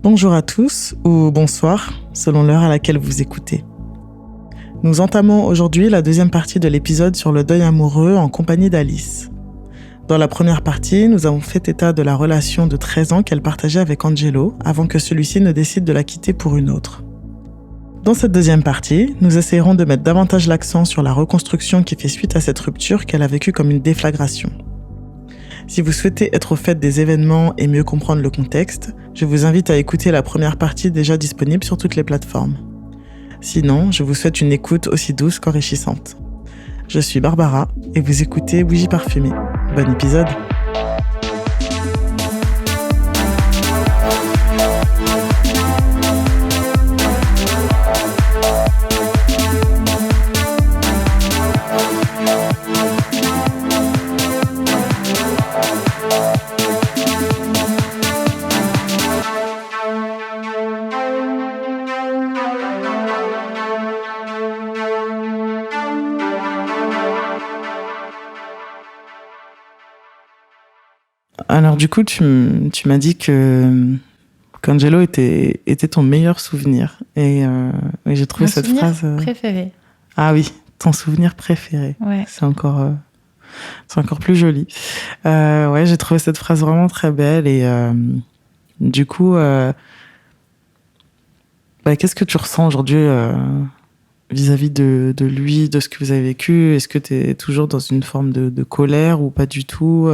Bonjour à tous ou bonsoir, selon l'heure à laquelle vous écoutez. Nous entamons aujourd'hui la deuxième partie de l'épisode sur le deuil amoureux en compagnie d'Alice. Dans la première partie, nous avons fait état de la relation de 13 ans qu'elle partageait avec Angelo avant que celui-ci ne décide de la quitter pour une autre. Dans cette deuxième partie, nous essayerons de mettre davantage l'accent sur la reconstruction qui fait suite à cette rupture qu'elle a vécue comme une déflagration. Si vous souhaitez être au fait des événements et mieux comprendre le contexte, je vous invite à écouter la première partie déjà disponible sur toutes les plateformes. Sinon, je vous souhaite une écoute aussi douce qu'enrichissante. Je suis Barbara et vous écoutez Bougie Parfumée. Bon épisode! Alors du coup, tu m'as dit qu'Angelo était ton meilleur souvenir. Et j'ai trouvé cette phrase... préféré. Ah oui, ton souvenir préféré. Ouais. C'est encore plus joli. Ouais, j'ai trouvé cette phrase vraiment très belle. Et du coup, qu'est-ce que tu ressens aujourd'hui vis-à-vis de lui, de ce que vous avez vécu? Est-ce que tu es toujours dans une forme de colère ou pas du tout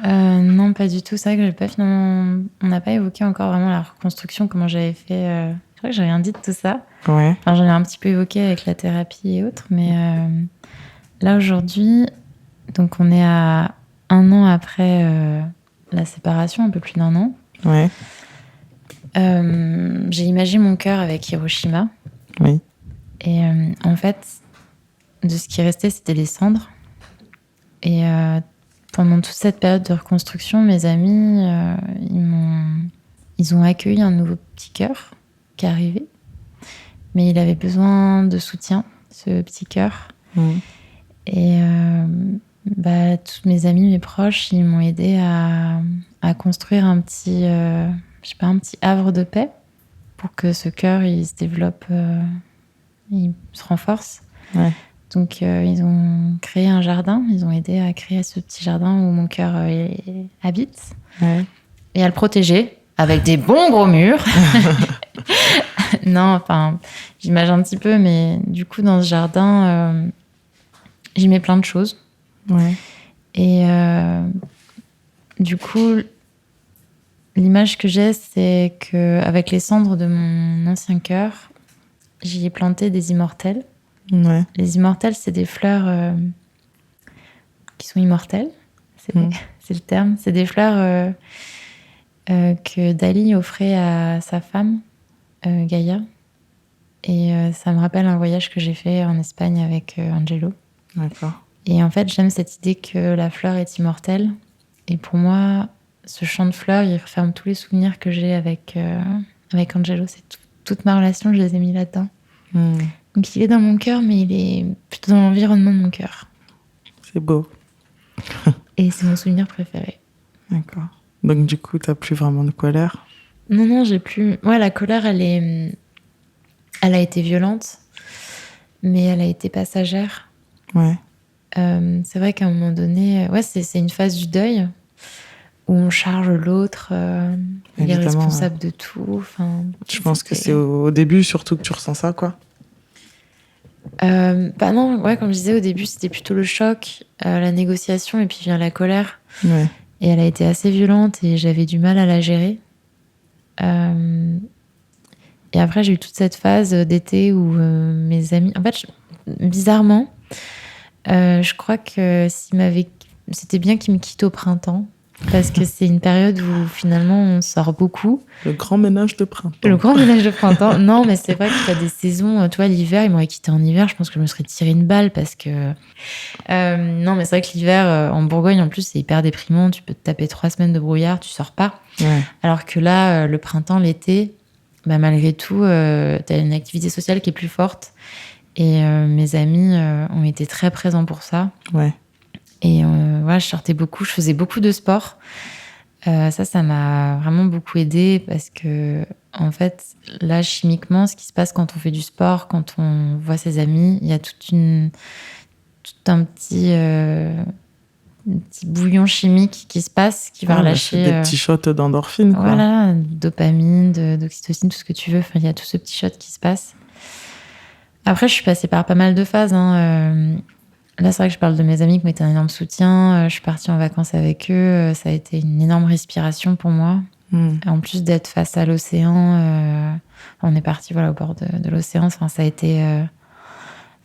Non, pas du tout. C'est vrai que on n'a pas évoqué encore vraiment la reconstruction, comment j'avais fait. C'est vrai que j'ai rien dit de tout ça. Ouais. Enfin, j'en ai un petit peu évoqué avec la thérapie et autres, mais là aujourd'hui, donc on est à 1 an après la séparation, un peu plus d'1 an. Ouais. J'ai imagé mon cœur avec Hiroshima. Oui. Et en fait, de ce qui restait, c'était les cendres. Et pendant toute cette période de reconstruction, mes amis, ils ont accueilli un nouveau petit cœur qui est arrivé. Mais il avait besoin de soutien, ce petit cœur. Mmh. Et tous mes amis, mes proches, ils m'ont aidé à construire un petit havre de paix pour que ce cœur, il se développe, il se renforce. Ouais. Donc, ils ont créé un jardin. Ils ont aidé à créer ce petit jardin où mon cœur habite. Ouais. Et à le protéger avec des bons gros murs. Non, enfin, j'imagine un petit peu, mais du coup, dans ce jardin, j'y mets plein de choses. Ouais. Et du coup, l'image que j'ai, c'est qu'avec les cendres de mon ancien cœur, j'y ai planté des immortelles. Ouais. Les immortelles, c'est des fleurs qui sont immortelles. C'est le terme. C'est des fleurs que Dali offrait à sa femme, Gaïa. Et ça me rappelle un voyage que j'ai fait en Espagne avec Angelo. D'accord. Et en fait, j'aime cette idée que la fleur est immortelle. Et pour moi, ce champ de fleurs, il referme tous les souvenirs que j'ai avec Angelo. C'est toute ma relation, je les ai mis là-dedans. Donc il est dans mon cœur, mais il est plutôt dans l'environnement de mon cœur. C'est beau. Et c'est mon souvenir préféré. D'accord. Donc du coup, t'as plus vraiment de colère? Non, j'ai plus... Ouais, la colère, elle a été violente, mais elle a été passagère. Ouais. C'est vrai qu'à un moment donné... Ouais, c'est une phase du deuil où on charge l'autre, il est responsable de tout. Je pense que c'est au début surtout que tu ressens ça, quoi. Non, ouais, comme je disais au début, c'était plutôt le choc, la négociation, et puis vient la colère. Ouais. Et elle a été assez violente et j'avais du mal à la gérer. Et après, j'ai eu toute cette phase d'été où mes amis... En fait, bizarrement, je crois que c'était bien qu'ils me quittent au printemps. Parce que c'est une période où finalement on sort beaucoup. Le grand ménage de printemps. Le grand ménage de printemps. Non, mais c'est vrai que tu as des saisons. Tu vois, l'hiver, ils m'auraient quitté en hiver. Je pense que je me serais tiré une balle parce que. Non, mais c'est vrai que l'hiver, en Bourgogne, en plus, c'est hyper déprimant. Tu peux te taper 3 semaines de brouillard, tu sors pas. Ouais. Alors que là, le printemps, l'été, malgré tout, tu as une activité sociale qui est plus forte. Et mes amis ont été très présents pour ça. Ouais. Et je sortais beaucoup, je faisais beaucoup de sport. Ça m'a vraiment beaucoup aidée parce que, en fait, là, chimiquement, ce qui se passe quand on fait du sport, quand on voit ses amis, il y a tout un petit bouillon chimique qui se passe, qui va relâcher... des petits shots d'endorphine, quoi. Voilà, dopamine, d'oxytocine, tout ce que tu veux. Enfin, il y a tout ce petit shot qui se passe. Après, je suis passée par pas mal de phases. Là, c'est vrai que je parle de mes amis qui m'étaient un énorme soutien. Je suis partie en vacances avec eux. Ça a été une énorme respiration pour moi. En plus d'être face à l'océan, on est parti au bord de l'océan. Enfin, ça a été...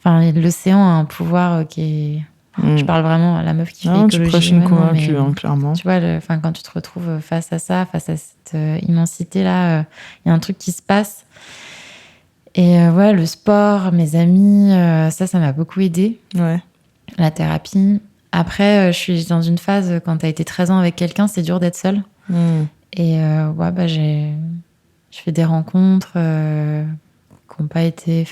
l'océan a un pouvoir qui est... Je parle vraiment à la meuf qui fait écologie. Tu prêches une convaincue, clairement. Tu vois, quand tu te retrouves face à ça, face à cette immensité-là, il y a un truc qui se passe. Et le sport, mes amis, ça m'a beaucoup aidée. Ouais. La thérapie. Après, je suis dans une phase, quand tu as été 13 ans avec quelqu'un, c'est dur d'être seule. Et je fais des rencontres qui n'ont pas été...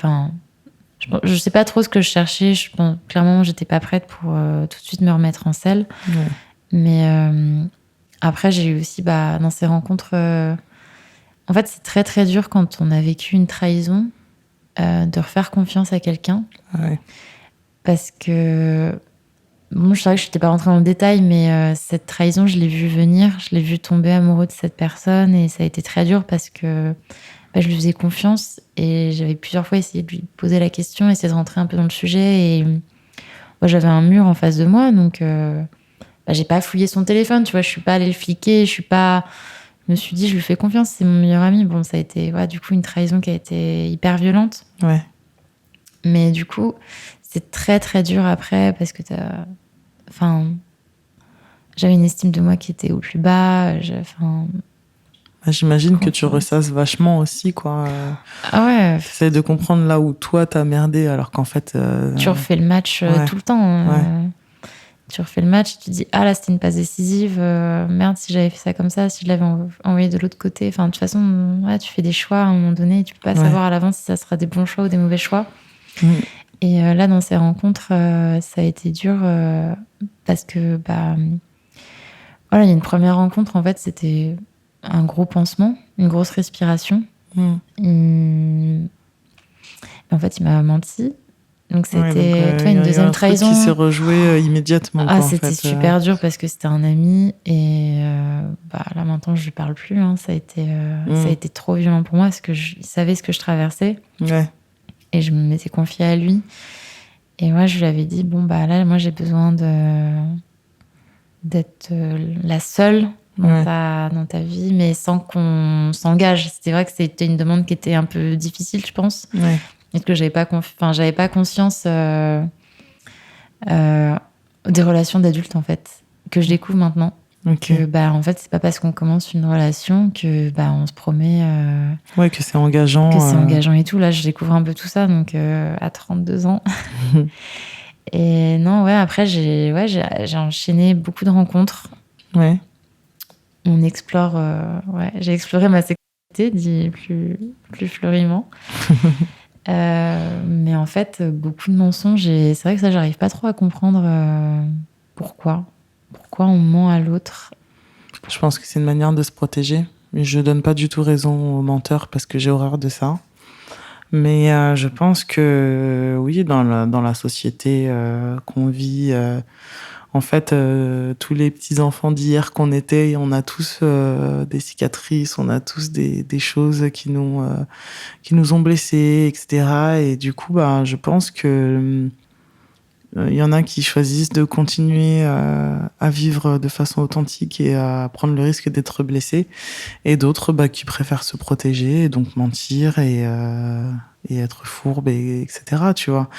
Je sais pas trop ce que je cherchais. Je pense, clairement, j'étais pas prête pour tout de suite me remettre en selle. Ouais. Mais après, j'ai eu aussi dans ces rencontres... En fait, c'est très, très dur quand on a vécu une trahison de refaire confiance à quelqu'un. Ouais. Parce que... Bon, je sais que je n'étais pas rentrée dans le détail, mais cette trahison, je l'ai vue venir. Je l'ai vue tomber amoureux de cette personne. Et ça a été très dur parce que je lui faisais confiance. Et j'avais plusieurs fois essayé de lui poser la question, essayer de rentrer un peu dans le sujet. Et moi, j'avais un mur en face de moi. Donc, j'ai pas fouillé son téléphone. Tu vois, je suis pas allée le fliquer. Je me suis dit, je lui fais confiance. C'est mon meilleur ami. Bon, ça a été du coup une trahison qui a été hyper violente. Ouais. Mais du coup, c'est très, très dur après parce que j'avais une estime de moi qui était au plus bas. J'imagine que tu ressasses vachement aussi, quoi. Ah ouais. T'essaies de comprendre là où toi t'as merdé, alors qu'en fait... Tu refais le match tout le temps. Tu refais le match, tu te dis, ah là, c'était une passe décisive. Merde, si j'avais fait ça comme ça, si je l'avais envoyé de l'autre côté. Enfin, de toute façon, tu fais des choix à un moment donné et tu peux pas savoir à l'avance si ça sera des bons choix ou des mauvais choix. Et là, dans ces rencontres, ça a été dur parce que, il y a une première rencontre, en fait, c'était un gros pansement, une grosse respiration. Et en fait, il m'a menti. Donc, c'était une deuxième trahison. Qui s'est rejoué immédiatement. Ah, c'était super dur parce que c'était un ami. Et là, maintenant, je lui parle plus. Ça a été trop violent pour moi parce qu'il savait ce que je traversais. Ouais. Et je me m'étais confiée à lui. Et moi, je lui avais dit, là, moi, j'ai besoin d'être la seule dans ta vie, mais sans qu'on s'engage. C'était vrai que c'était une demande qui était un peu difficile, je pense. Ouais. Et que j'avais pas conscience des relations d'adultes, en fait, que je découvre maintenant. Okay. Que, en fait, c'est pas parce qu'on commence une relation que on se promet... que c'est engageant. Que c'est engageant et tout. Là, je découvre un peu tout ça, donc à 32 ans. Et non, après, j'ai enchaîné beaucoup de rencontres. Ouais. On explore... j'ai exploré ma sexualité, dit plus fleurimment. Mais en fait, beaucoup de mensonges. Et c'est vrai que ça, j'arrive pas trop à comprendre pourquoi on ment à l'autre. Je pense que c'est une manière de se protéger. Mais je donne pas du tout raison aux menteurs parce que j'ai horreur de ça. Mais je pense que oui, dans la société qu'on vit, en fait, tous les petits enfants d'hier qu'on était, on a tous des cicatrices, on a tous des choses qui nous ont blessés, etc. Et du coup, je pense que il y en a qui choisissent de continuer à vivre de façon authentique et à prendre le risque d'être blessés, et d'autres qui préfèrent se protéger et donc mentir et être fourbe, etc. Tu vois.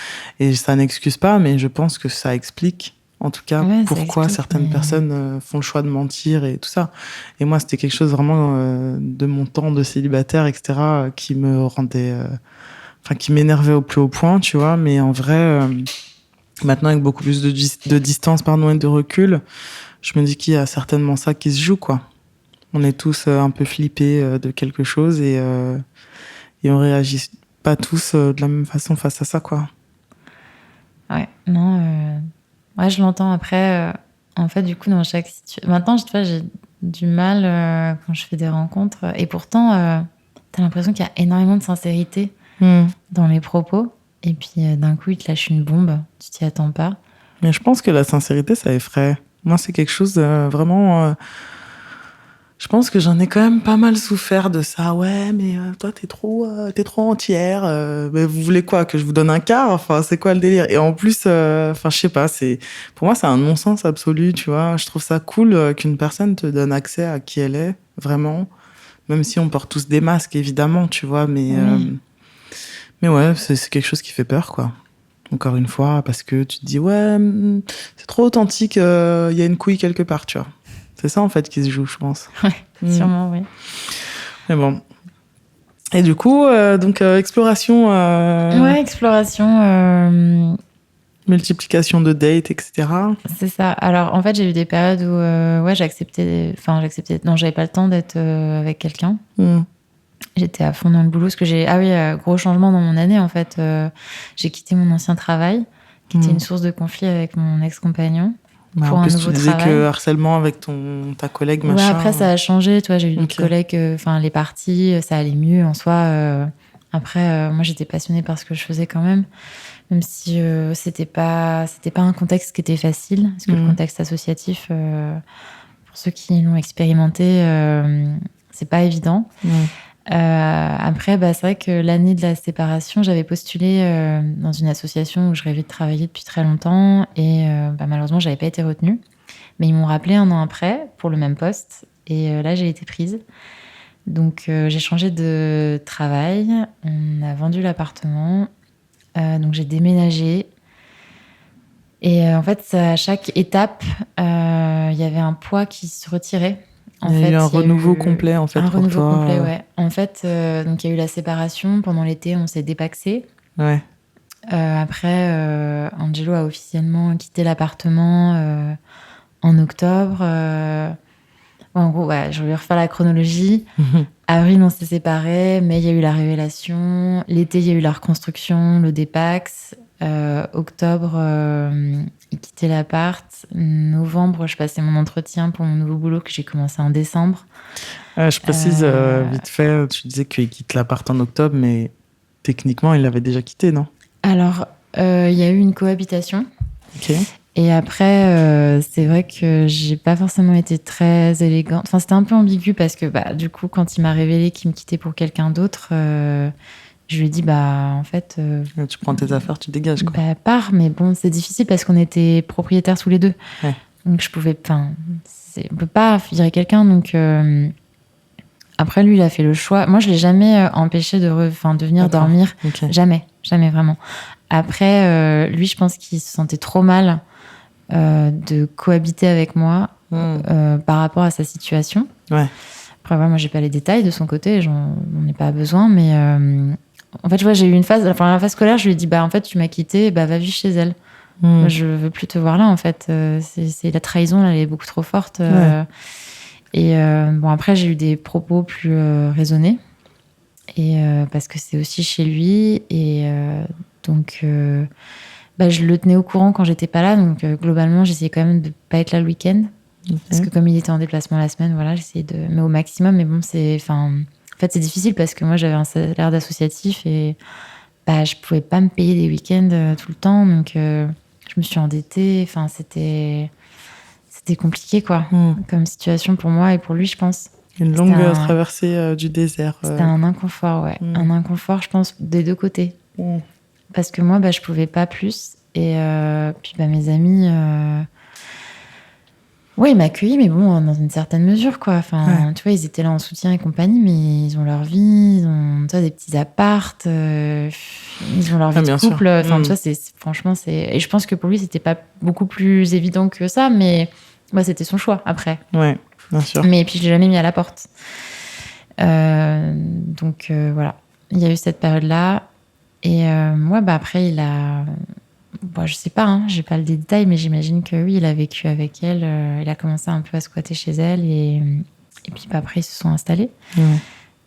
Et ça n'excuse pas, mais je pense que ça explique, en tout cas, pourquoi certaines personnes font le choix de mentir et tout ça. Et moi, c'était quelque chose vraiment de mon temps de célibataire, etc., qui me rendait... qui m'énervait au plus haut point, tu vois. Mais en vrai... maintenant, avec beaucoup plus de distance, et de recul, je me dis qu'il y a certainement ça qui se joue, quoi. On est tous un peu flippés de quelque chose et on réagit pas tous de la même façon face à ça, quoi. Ouais, non. Je l'entends. Après, en fait, du coup, dans chaque situation... Maintenant, tu vois, j'ai du mal quand je fais des rencontres. Et pourtant, t'as l'impression qu'il y a énormément de sincérité dans les propos. Et puis, d'un coup, il te lâche une bombe. Tu t'y attends pas. Mais je pense que la sincérité, ça effraie. Moi, c'est quelque chose vraiment... je pense que j'en ai quand même pas mal souffert de ça. Ouais, mais toi, t'es trop entière. Mais vous voulez quoi? Que je vous donne un quart? Enfin, c'est quoi le délire? Et en plus, je sais pas, pour moi, c'est un non-sens absolu, tu vois. Je trouve ça cool qu'une personne te donne accès à qui elle est, vraiment. Même si on porte tous des masques, évidemment, tu vois. Mais ouais, c'est quelque chose qui fait peur, quoi. Encore une fois, parce que tu te dis, ouais, c'est trop authentique, il y a une couille quelque part, tu vois. C'est ça, en fait, qui se joue, je pense. Ouais, sûrement, oui. Mais bon. Et du coup, exploration... Ouais, exploration... multiplication de dates, etc. C'est ça. Alors, en fait, j'ai eu des périodes où j'acceptais... Non, j'avais pas le temps d'être avec quelqu'un. J'étais à fond dans le boulot. Parce que gros changement dans mon année, en fait. J'ai quitté mon ancien travail, qui était une source de conflit avec mon ex-compagnon. Pour en plus, un nouveau tu disais travail. que harcèlement avec ta collègue, machin. Ouais, après, ça a changé. Toi, j'ai eu d'autres collègues. Les parties, ça allait mieux en soi. Après, moi, j'étais passionnée par ce que je faisais quand même. Même si c'était pas un contexte qui était facile. Parce que le contexte associatif, pour ceux qui l'ont expérimenté, c'est pas évident. Après, c'est vrai que l'année de la séparation, j'avais postulé dans une association où je rêvais de travailler depuis très longtemps et malheureusement, j'avais pas été retenue. Mais ils m'ont rappelé 1 an après pour le même poste et là, j'ai été prise. Donc, j'ai changé de travail. On a vendu l'appartement. Donc, j'ai déménagé. Et en fait, à chaque étape, il y avait un poids qui se retirait. Il y a eu un renouveau complet, en fait, pour toi. Un renouveau complet, ouais. En fait, donc il y a eu la séparation. Pendant l'été, on s'est dépaxé. Ouais. Après, Angelo a officiellement quitté l'appartement en octobre. En gros, je vais refaire la chronologie. Avril, on s'est séparés. Mai, il y a eu la révélation. L'été, il y a eu la reconstruction, le dépax. Octobre, il quittait l'appart. Novembre, je passais mon entretien pour mon nouveau boulot que j'ai commencé en décembre. Je précise vite fait, tu disais qu'il quitte l'appart en octobre, mais techniquement, il l'avait déjà quitté, non? Alors, il y a eu une cohabitation. Ok. Et après, c'est vrai que j'ai pas forcément été très élégante. Enfin, c'était un peu ambigu parce que du coup, quand il m'a révélé qu'il me quittait pour quelqu'un d'autre, je lui ai dit, en fait... tu prends tes affaires, tu dégages, quoi. Pars, mais bon, c'est difficile parce qu'on était propriétaires tous les deux. Ouais. Donc, je pouvais... on peut pas virer quelqu'un, donc... Après, lui, il a fait le choix. Moi, je l'ai jamais empêché de venir dormir. Okay. Jamais vraiment. Après, lui, je pense qu'il se sentait trop mal de cohabiter avec moi par rapport à sa situation. Ouais. Après, moi, j'ai pas les détails de son côté, j'en ai pas besoin, mais en fait, j'ai eu une phase, la phase scolaire, je lui ai dit, en fait, tu m'as quitté, va vivre chez elle. Moi, je veux plus te voir là, en fait. C'est la trahison, là, elle est beaucoup trop forte. Et après, j'ai eu des propos plus raisonnés. Et parce que c'est aussi chez lui. Et donc, je le tenais au courant quand j'étais pas là. Donc, globalement, j'essayais quand même de pas être là le week-end. Parce que comme il était en déplacement la semaine, j'essayais de... Mais au maximum. Mais bon, en fait, c'est difficile parce que moi, j'avais un salaire d'associatif et je pouvais pas me payer des week-ends tout le temps. Donc, je me suis endettée. Enfin, c'était compliqué, quoi, comme situation pour moi et pour lui, je pense. Une longue traversée du désert. C'était un inconfort, ouais. Un inconfort, je pense, des deux côtés. Parce que moi, je pouvais pas plus. Et puis, mes amis... ils m'accueillent, mais bon, dans une certaine mesure, quoi. Enfin, tu vois, ils étaient là en soutien et compagnie, mais ils ont leur vie, ils ont, tu vois, des petits appartes, ils ont leur vie de couple. Enfin, tu vois, franchement, et je pense que pour lui, c'était pas beaucoup plus évident que ça, mais c'était son choix, après. Ouais, bien sûr. Mais puis, je l'ai jamais mis à la porte. Donc, voilà. Il y a eu cette période-là. Et moi, après, il a... je sais pas, j'ai pas le détail, mais j'imagine que oui, il a vécu avec elle. Il a commencé un peu à squatter chez elle et puis après ils se sont installés.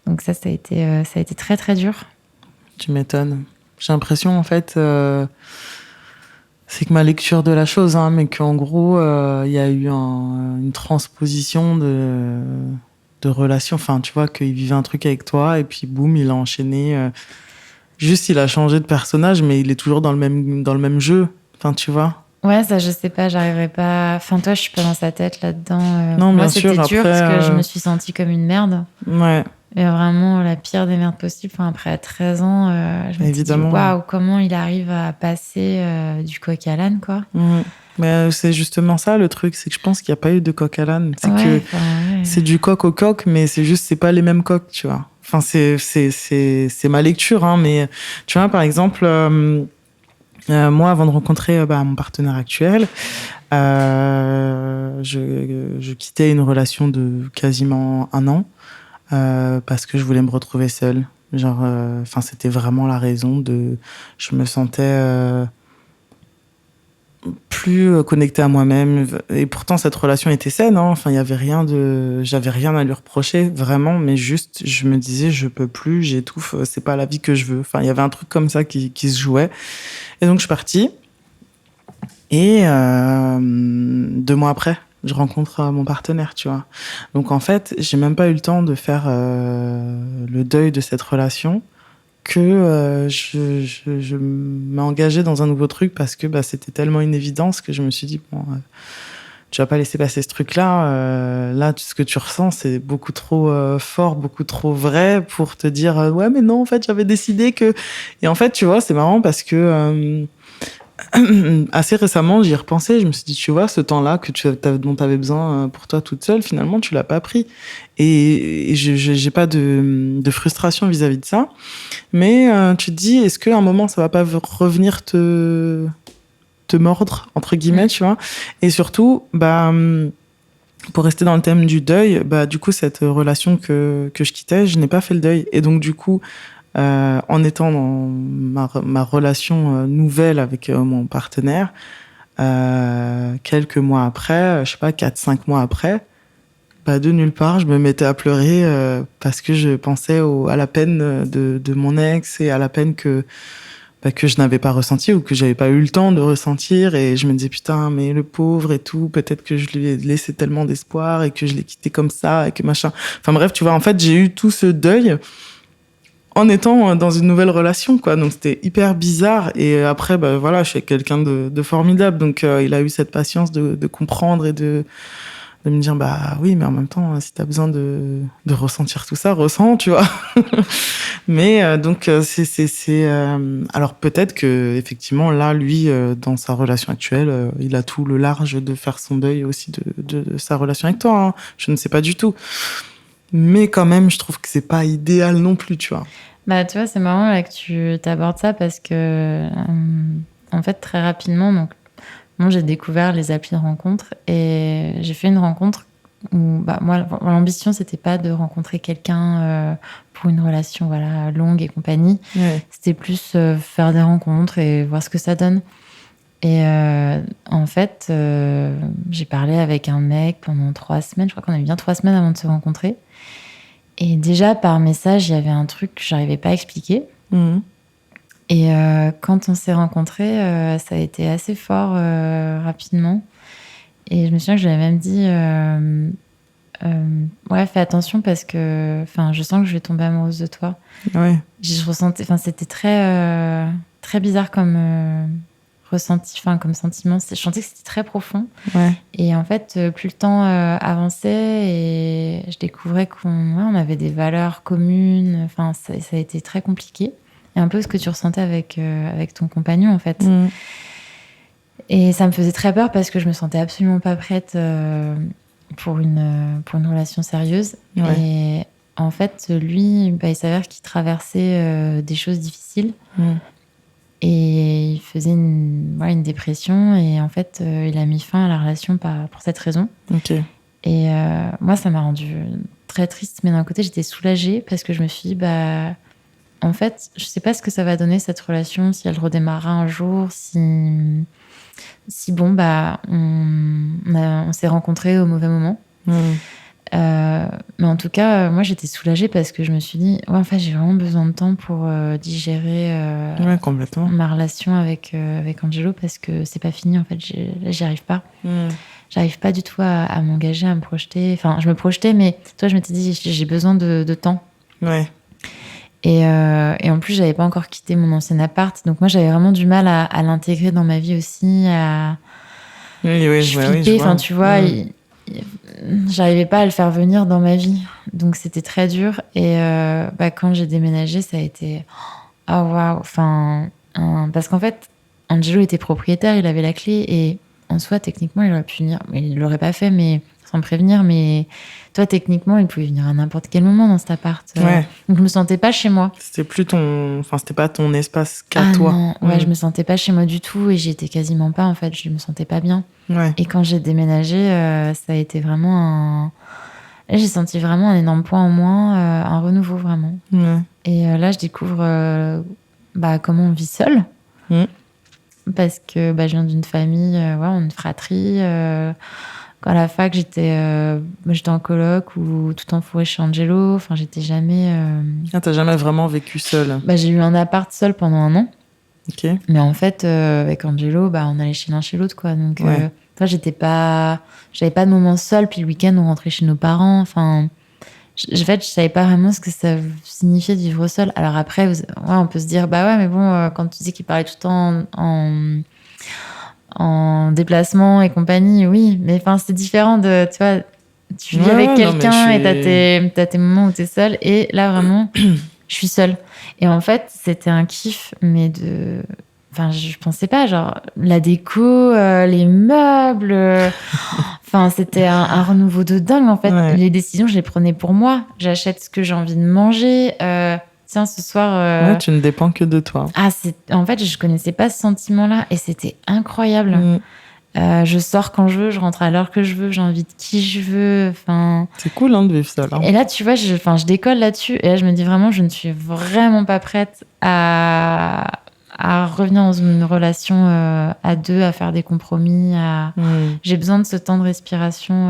Donc ça a été très très dur. Tu m'étonnes. J'ai l'impression en fait, C'est que ma lecture de la chose, hein, mais qu'en gros, il y a eu une transposition de relation. Enfin, tu vois, qu'il vivait un truc avec toi et puis boum, il a enchaîné. Juste, il a changé de personnage, mais il est toujours dans le même jeu. Enfin, tu vois. Ouais, ça, je sais pas, j'arriverai pas. Enfin, toi, je suis pas dans sa tête là-dedans. Non, moi, bien c'était sûr, dur après, parce que je me suis sentie comme une merde. Ouais. Et vraiment la pire des merdes possibles. Enfin, après 13 ans, je me suis dit, waouh, comment il arrive à passer du coq à l'âne, quoi. Mais c'est justement ça le truc, c'est que je pense qu'il n'y a pas eu de coq à l'âne. C'est c'est du coq au coq, mais c'est pas les mêmes coqs, tu vois. Enfin, c'est ma lecture, hein, mais tu vois, par exemple, moi, avant de rencontrer mon partenaire actuel, je quittais une relation de quasiment 1 an parce que je voulais me retrouver seule. Genre, c'était vraiment la raison je me sentais plus connectée à moi-même, et pourtant cette relation était saine, hein. Enfin, il y avait j'avais rien à lui reprocher vraiment, mais juste je me disais je peux plus, j'étouffe, c'est pas la vie que je veux. Enfin, il y avait un truc comme ça qui se jouait, et donc je suis partie, et 2 mois après je rencontre mon partenaire, tu vois. Donc en fait j'ai même pas eu le temps de faire le deuil de cette relation, que je m'engageais dans un nouveau truc parce que c'était tellement une évidence que je me suis dit, bon, tu vas pas laisser passer ce truc-là. Là, tout ce que tu ressens, c'est beaucoup trop fort, beaucoup trop vrai pour te dire, ouais, mais non, en fait, j'avais décidé que... Et en fait, tu vois, c'est marrant parce que assez récemment, j'y ai repensé. Je me suis dit, tu vois, ce temps-là dont tu avais besoin pour toi toute seule, finalement, tu l'as pas pris. Et j'ai pas de frustration vis-à-vis de ça. Mais tu te dis, est-ce qu'à un moment, ça va pas revenir te mordre, entre guillemets, tu vois? Et surtout, pour rester dans le thème du deuil, du coup, cette relation que je quittais, je n'ai pas fait le deuil. Et donc, du coup, en étant dans ma relation nouvelle avec mon partenaire, quelques mois après, je sais pas, 4-5 mois après, de nulle part, je me mettais à pleurer parce que je pensais à la peine de mon ex et à la peine que je n'avais pas ressenti ou que j'avais pas eu le temps de ressentir, et je me disais putain, mais le pauvre et tout, peut-être que je lui ai laissé tellement d'espoir et que je l'ai quitté comme ça et que machin. Enfin bref, tu vois, en fait, j'ai eu tout ce deuil en étant dans une nouvelle relation, quoi. Donc c'était hyper bizarre. Et après, voilà, je suis quelqu'un de formidable, donc il a eu cette patience de comprendre et de me dire, oui, mais en même temps, si t'as besoin de ressentir tout ça, ressens, tu vois. Mais donc alors peut-être que effectivement là, lui, dans sa relation actuelle, il a tout le large de faire son deuil aussi de sa relation avec toi, hein. Je ne sais pas du tout. Mais quand même, je trouve que c'est pas idéal non plus, tu vois. Tu vois, c'est marrant là que tu t'abordes ça parce que, en fait, très rapidement, donc, moi, j'ai découvert les applis de rencontre et j'ai fait une rencontre où, moi, l'ambition, c'était pas de rencontrer quelqu'un pour une relation, voilà, longue et compagnie. Ouais. C'était plus faire des rencontres et voir ce que ça donne. Et en fait, j'ai parlé avec un mec pendant 3 semaines. Je crois qu'on a eu bien 3 semaines avant de se rencontrer. Et déjà, par message, il y avait un truc que j'arrivais pas à expliquer. Mmh. Et quand on s'est rencontrés, ça a été assez fort rapidement. Et je me souviens que je lui avais même dit ouais, fais attention parce que je sens que je vais tomber amoureuse de toi. Ouais. Je ressentais, c'était très, très bizarre comme ressenti, comme sentiment. Je sentais que c'était très profond. Ouais. Et en fait, plus le temps avançait et je découvrais qu'on avait des valeurs communes. Ça a été très compliqué. Et un peu ce que tu ressentais avec ton compagnon, en fait. Mmh. Et ça me faisait très peur parce que je me sentais absolument pas prête pour une relation sérieuse. Ouais. Et en fait, lui, il s'avère qu'il traversait des choses difficiles. Mmh. Et il faisait une dépression. Et en fait, il a mis fin à la relation pour cette raison. Ok. Et moi, ça m'a rendue très triste. Mais d'un côté, j'étais soulagée parce que je me suis dit, en fait, je sais pas ce que ça va donner, cette relation, si elle redémarrera un jour, si on s'est rencontrés au mauvais moment. Mmh. Mais Mais en tout cas, moi, j'étais soulagée parce que je me suis dit, ouais, en fait, j'ai vraiment besoin de temps pour digérer complètement. ma relation avec Angelo parce que c'est pas fini, en fait. Là, j'y arrive pas. J'arrive pas du tout à m'engager, à me projeter. Enfin, je me projetais, mais toi, je m'étais dit, j'ai besoin de temps. Ouais. Et en plus, j'avais pas encore quitté mon ancien appart. Donc, moi, j'avais vraiment du mal à l'intégrer dans ma vie aussi. Je flippais, enfin, tu vois, j'arrivais pas à le faire venir dans ma vie. Donc, c'était très dur. Et quand j'ai déménagé, ça a été... Oh, waouh. Enfin, parce qu'en fait, Angelo était propriétaire, il avait la clé. Et en soi, techniquement, il aurait pu venir. Il l'aurait pas fait, mais sans me prévenir. Mais toi, techniquement, il pouvait venir à n'importe quel moment dans cet appart. Donc, je me sentais pas chez moi. C'était pas ton espace qu'à toi. Non, je me sentais pas chez moi du tout et j'y étais quasiment pas, en fait. Je me sentais pas bien. Ouais. Et quand j'ai déménagé, ça a été vraiment Là, j'ai senti vraiment un énorme point en moins, un renouveau vraiment. Et là, je découvre comment on vit seul. Parce que je viens d'une famille, une fratrie. Quand à la fac, j'étais en coloc ou tout enfourrée chez Angelo. Enfin, j'étais jamais... T'as jamais vraiment vécu seule? J'ai eu un appart seul pendant 1 an. Ok. Mais en fait, avec Angelo, on allait chez l'un chez l'autre, quoi. Donc, j'avais pas de moment seul. Puis le week-end, on rentrait chez nos parents. Enfin, je savais pas vraiment ce que ça signifiait de vivre seul. Alors après, on peut se dire, mais bon, quand tu dis qu'il parlait tout le temps en déplacement et compagnie, oui. Mais enfin, c'est différent de, tu vois, tu vis avec quelqu'un et t'as tes moments où t'es seule. Et là, vraiment, je suis seule. Et en fait, c'était un kiff, mais Enfin, je pensais pas, genre, la déco, les meubles... Enfin, c'était un renouveau de dingue, en fait. Ouais. Les décisions, je les prenais pour moi. J'achète ce que j'ai envie de manger. Tiens, ce soir... Ouais, tu ne dépends que de toi. En fait, je connaissais pas ce sentiment-là et c'était incroyable. Je sors quand je veux, je rentre à l'heure que je veux, j'invite qui je veux. Enfin, c'est cool de vivre seul. Et là, tu vois, je décolle là-dessus. Et là, je me dis vraiment, je ne suis vraiment pas prête à revenir dans une relation à deux, à faire des compromis. J'ai besoin de ce temps de respiration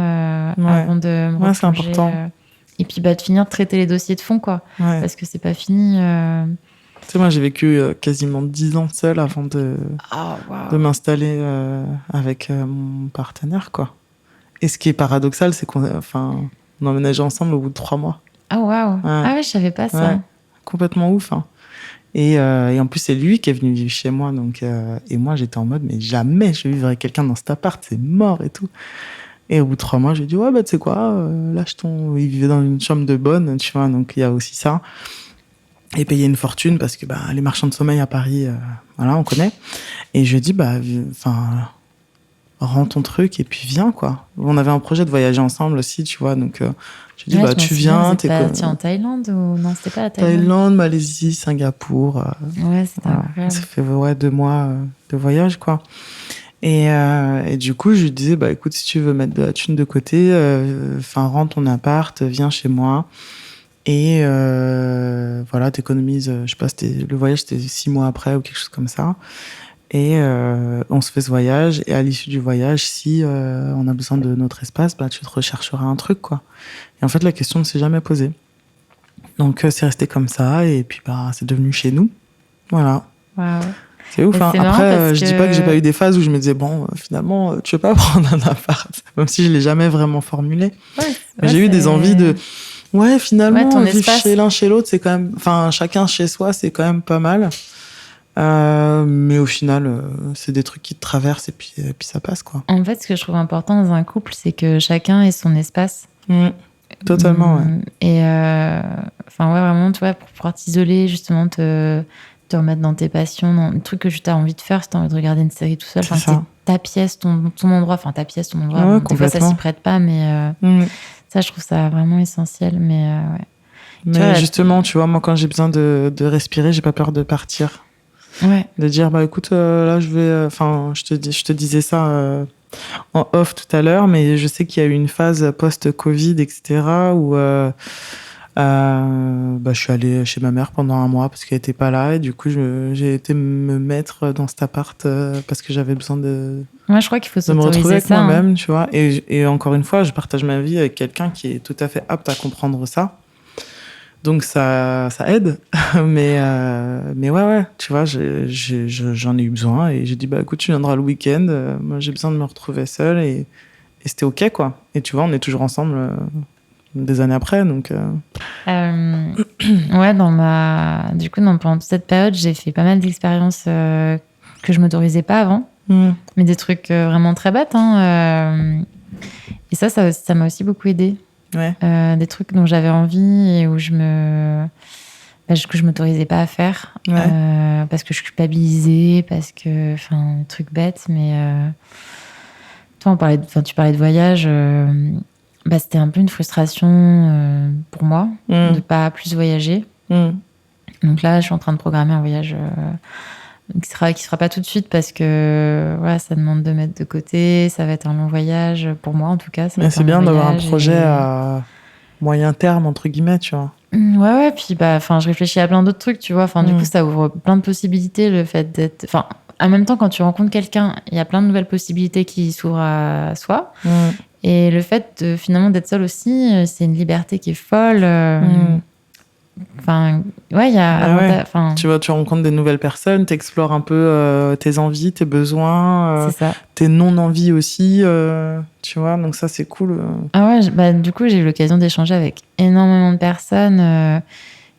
avant de me replonger. C'est important. Et puis, de finir de traiter les dossiers de fond, quoi. Parce que c'est pas fini. Tu sais, moi, j'ai vécu quasiment 10 ans seule avant de m'installer avec mon partenaire, quoi. Et ce qui est paradoxal, c'est qu'on emménageait ensemble au bout de 3 mois. Ah, waouh! Ah ouais, je savais pas ça. Ouais, complètement ouf, hein. Et en plus, c'est lui qui est venu vivre chez moi. Donc, et moi, j'étais en mode, mais jamais je vivrai avec quelqu'un dans cet appart, c'est mort et tout. Et au bout de 3 mois, j'ai dit, tu sais quoi, lâche-ton. Il vivait dans une chambre de bonne, tu vois, donc il y a aussi ça. Et payer une fortune parce que les marchands de sommeil à Paris, on connaît. Et je lui ai dit, rends ton truc et puis viens, quoi. On avait un projet de voyager ensemble aussi, tu vois, donc j'ai dit, tu viens. T'es parti en Thaïlande ou non, c'était pas la Thaïlande? Thaïlande, Malaisie, Singapour. Ouais, c'était incroyable. Ça fait 2 mois de voyage, quoi. Et du coup, je lui disais, écoute, si tu veux mettre de la thune de côté, rends ton appart, viens chez moi. Et t'économises, je sais pas, le voyage, c'était 6 mois après ou quelque chose comme ça. Et on se fait ce voyage. Et à l'issue du voyage, si on a besoin de notre espace, tu te rechercheras un truc, quoi. Et en fait, la question ne s'est jamais posée. Donc, c'est resté comme ça. Et puis, c'est devenu chez nous. Voilà. Waouh. C'est ouf, hein. Après, je dis pas que j'ai pas eu des phases où je me disais, finalement, tu veux pas prendre un appart? Même si je l'ai jamais vraiment formulé. Mais j'ai eu des envies de... Ouais, finalement, vivre chez l'un, chez l'autre, c'est quand même... Enfin, chacun chez soi, c'est quand même pas mal. Mais au final, c'est des trucs qui te traversent et puis ça passe, quoi. En fait, ce que je trouve important dans un couple, c'est que chacun ait son espace. Totalement, ouais. Et vraiment, tu vois, pour pouvoir t'isoler, justement, te remettre dans tes passions, dans le truc que tu as envie de faire, si tu as envie de regarder une série tout seul. C'est ta pièce, ton endroit. Enfin, ta pièce, ton endroit. Ouais, des fois, ça s'y prête pas, mais... Ça, je trouve ça vraiment essentiel, mais ouais. Mais justement, tu vois, moi, quand j'ai besoin de respirer, j'ai pas peur de partir. Ouais. De dire, écoute, là, je vais... je te disais ça en off tout à l'heure, mais je sais qu'il y a eu une phase post-Covid, etc., où Je suis allée chez ma mère pendant 1 mois parce qu'elle était pas là et du coup j'ai été me mettre dans cet appart parce que j'avais besoin de Moi, je crois qu'il faut me retrouver avec ça, moi-même, hein. tu vois. Et encore une fois, je partage ma vie avec quelqu'un qui est tout à fait apte à comprendre ça. Donc ça aide. mais ouais, tu vois, j'en ai eu besoin et j'ai dit écoute, tu viendras le week-end. Moi, j'ai besoin de me retrouver seule et c'était ok, quoi. Et tu vois, on est toujours ensemble des années après, donc. Ouais, du coup, pendant toute cette période, j'ai fait pas mal d'expériences que je m'autorisais pas avant, mais des trucs vraiment très bêtes, hein. Et ça m'a aussi beaucoup aidée. Ouais. Des trucs dont j'avais envie et où que je m'autorisais pas à faire, parce que je culpabilisais, parce que, enfin, des trucs bêtes, mais toi, tu parlais de voyage. C'était un peu une frustration pour moi de pas plus voyager. Donc là, je suis en train de programmer un voyage qui sera pas tout de suite parce que voilà, ça demande de mettre de côté. Ça va être un long voyage pour moi, en tout cas. C'est bien d'avoir un projet à moyen terme, entre guillemets, tu vois. Ouais. Puis je réfléchis à plein d'autres trucs, tu vois. Du coup, ça ouvre plein de possibilités, le fait d'être. En même temps, quand tu rencontres quelqu'un, il y a plein de nouvelles possibilités qui s'ouvrent à soi. Et le fait finalement d'être seule aussi, c'est une liberté qui est folle. Il y a. Tu vois, tu rencontres des nouvelles personnes, t'explores un peu tes envies, tes besoins, tes non-envies aussi, tu vois. Donc ça, c'est cool. Ah ouais, du coup, j'ai eu l'occasion d'échanger avec énormément de personnes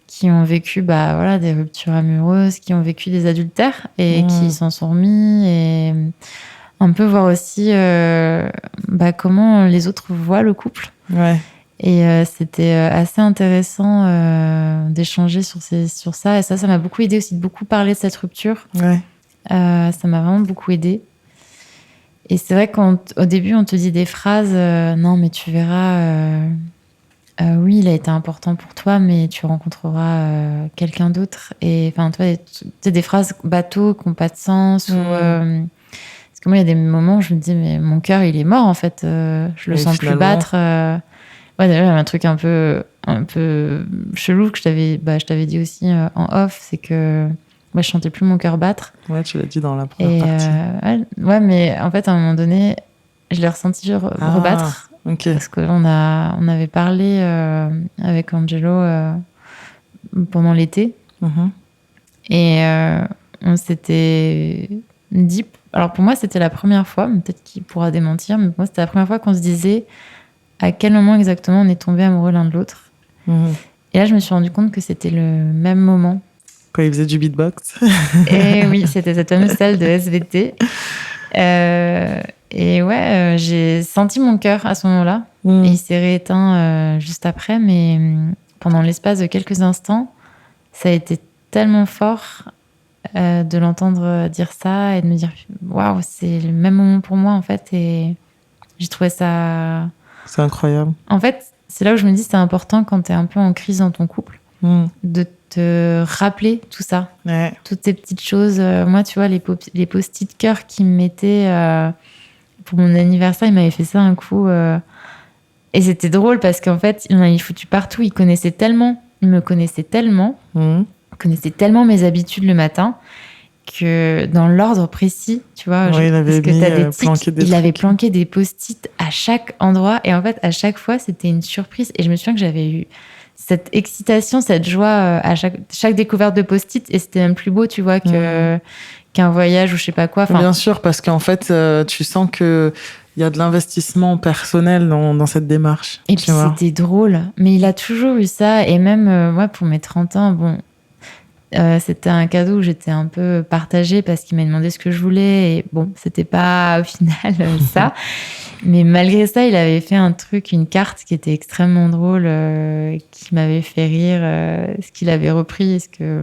qui ont vécu des ruptures amoureuses, qui ont vécu des adultères et qui s'en sont remis et un peu voir aussi comment les autres voient le couple. Ouais. Et c'était assez intéressant d'échanger sur ça. Et ça m'a beaucoup aidé aussi de beaucoup parler de cette rupture. Ouais. Ça m'a vraiment beaucoup aidé. Et c'est vrai qu'au début, on te dit des phrases non, mais tu verras, oui, il a été important pour toi, mais tu rencontreras quelqu'un d'autre. Et enfin, toi, c'est des phrases bateaux qui n'ont pas de sens. Parce que moi, il y a des moments où je me dis, mais mon cœur, il est mort, en fait. Je le sens plus battre. Ouais, d'ailleurs, il y a un truc un peu chelou que je t'avais dit aussi en off, c'est que moi, je sentais plus mon cœur battre. Ouais, tu l'as dit dans la première partie. Ouais, mais en fait, à un moment donné, je l'ai ressenti rebattre. Okay. Parce qu'on avait parlé avec Angelo pendant l'été. Et on s'était dit... Alors pour moi, c'était la première fois, peut-être qu'il pourra démentir, mais pour moi, c'était la première fois qu'on se disait à quel moment exactement on est tombé amoureux l'un de l'autre. Et là, je me suis rendu compte que c'était le même moment. Quand il faisait du beatbox. Et oui, c'était cette fameuse salle de SVT. Et ouais, j'ai senti mon cœur à ce moment-là. Et il s'est rééteint juste après, mais pendant l'espace de quelques instants, ça a été tellement fort de l'entendre dire ça et de me dire waouh, c'est le même moment pour moi en fait. Et j'ai trouvé ça... C'est incroyable. En fait, c'est là où je me dis c'est important quand t'es un peu en crise dans ton couple de te rappeler tout ça. Ouais. Toutes ces petites choses. Moi, tu vois, les post-it cœurs qu'il me mettait pour mon anniversaire, il m'avait fait ça un coup. Et c'était drôle parce qu'en fait, il m'en avait foutu partout. Il me connaissait tellement. Il connaissait tellement mes habitudes le matin que dans l'ordre précis, tu vois, il avait il avait planqué des post-it à chaque endroit. Et en fait, à chaque fois, c'était une surprise. Et je me souviens que j'avais eu cette excitation, cette joie à chaque découverte de post-it. Et c'était même plus beau, tu vois, qu'un voyage ou je sais pas quoi. Bien sûr, parce qu'en fait, tu sens qu'il y a de l'investissement personnel dans cette démarche. Et puis c'était drôle. Mais il a toujours eu ça. Et même moi, pour mes 30 ans, bon... c'était un cadeau où j'étais un peu partagée parce qu'il m'a demandé ce que je voulais et bon, c'était pas au final ça, mais malgré ça, il avait fait un truc, une carte qui était extrêmement drôle, qui m'avait fait rire, ce qu'il avait repris, est-ce que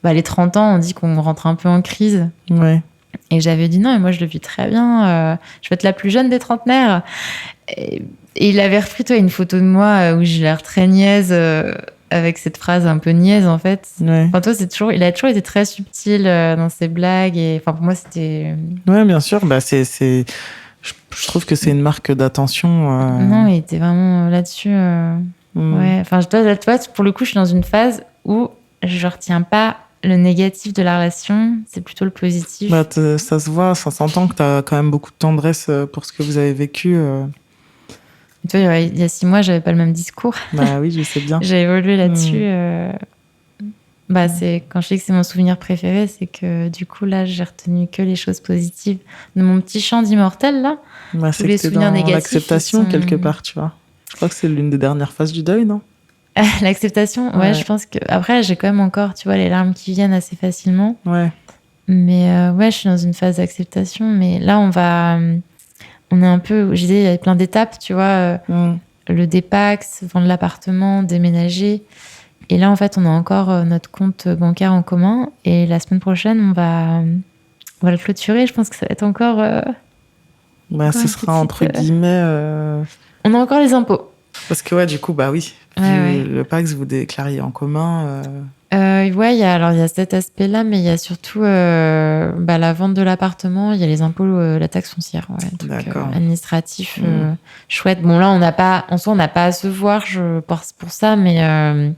les 30 ans, on dit qu'on rentre un peu en crise. Ouais. Et j'avais dit non, mais moi je le vis très bien, je vais être la plus jeune des trentenaires. Et il avait repris une photo de moi où j'ai l'air très niaise, avec cette phrase un peu niaise en fait. Ouais. Enfin, toi, il a toujours été très subtil dans ses blagues et enfin pour moi c'était. Ouais, bien sûr. Je trouve que c'est une marque d'attention. Non, il était vraiment là-dessus. Ouais, enfin, toi, pour le coup, je suis dans une phase où je retiens pas le négatif de la relation, c'est plutôt le positif. Bah, ça se voit, ça s'entend que tu as quand même beaucoup de tendresse pour ce que vous avez vécu. Tu vois, il y a 6 mois, j'avais pas le même discours. Bah oui, je sais bien. J'ai évolué là-dessus. Bah, c'est, quand je dis que c'est mon souvenir préféré, c'est que du coup, là, j'ai retenu que les choses positives de mon petit champ d'immortel, là. Bah, tous les souvenirs négatifs. L'acceptation, quelque part, tu vois. Je crois que c'est l'une des dernières phases du deuil, non? L'acceptation, ouais, je pense que. Après, j'ai quand même encore, tu vois, les larmes qui viennent assez facilement. Ouais. Mais ouais, je suis dans une phase d'acceptation. Mais là, on est un peu. J'ai dit, il y a plein d'étapes, tu vois. Le dépax, vendre l'appartement, déménager. Et là, en fait, on a encore notre compte bancaire en commun. Et la semaine prochaine, on va le clôturer. Je pense que ça va être encore. Bah, ce sera entre guillemets. On a encore les impôts. Parce que, ouais, du coup, bah oui. Le Pax, vous déclariez en commun. Ouais, il y a cet aspect-là, mais il y a surtout la vente de l'appartement, il y a les impôts, la taxe foncière. Ouais, d'accord. Administratif, chouette. Bon, là, on n'a pas à se voir, je pense, pour ça, mais